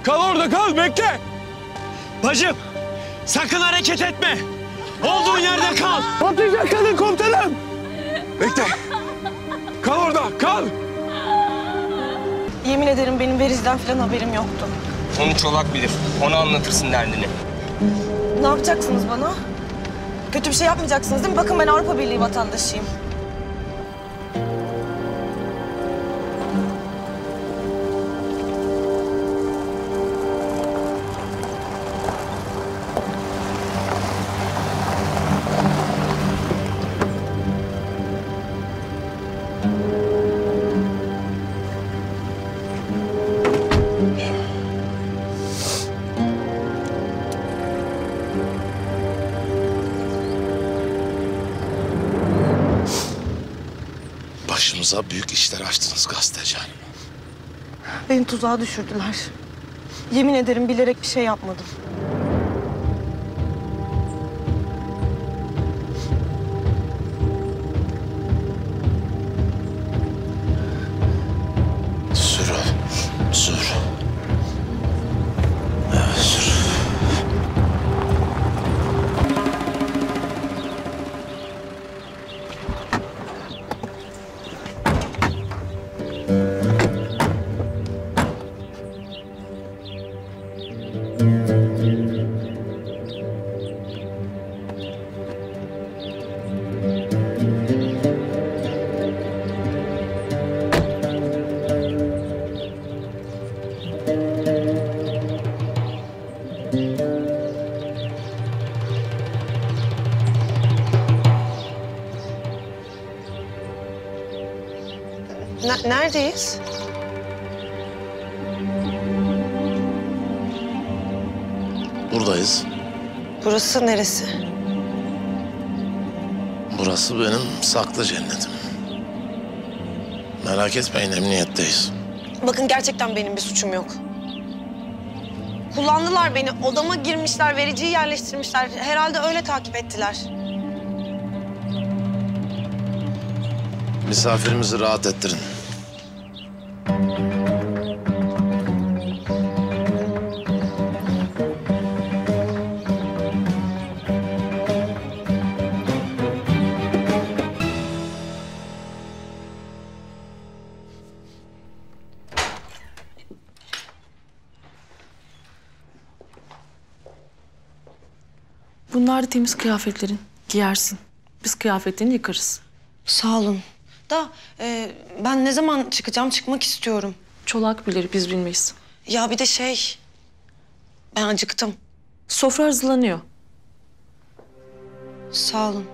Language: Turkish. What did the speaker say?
Kal orada, kal, bekle. Bacım, sakın hareket etme. Olduğun yerde kal. Patlayacak kadın komutanım. Bekle. Kal orada, kal. Yemin ederim benim Veriz'den falan haberim yoktu. Onu Çolak bilir. Ona anlatırsın derdini. Ne yapacaksınız bana? Kötü bir şey yapmayacaksınız değil mi? Bakın ben Avrupa Birliği vatandaşıyım. Başımıza büyük işler açtınız gazeteci hanım. Beni tuzağa düşürdüler. Yemin ederim bilerek bir şey yapmadım. Sür oğlum, sür. Evet, sür. Neredeyiz? Buradayız. Burası neresi? Burası benim saklı cennetim. Merak etmeyin, emniyetteyiz. Bakın gerçekten benim bir suçum yok. Kullandılar beni. Odama girmişler, vericiyi yerleştirmişler. Herhalde öyle takip ettiler. Misafirimizi rahat ettirin. Bunlar da temiz kıyafetlerin. Giyersin. Biz kıyafetlerini yıkarız. Sağ olun. Da ben ne zaman çıkacağım? Çıkmak istiyorum. Çolak bilir, biz bilmeyiz. Ya bir de ben acıktım. Sofra hazırlanıyor. Sağ olun.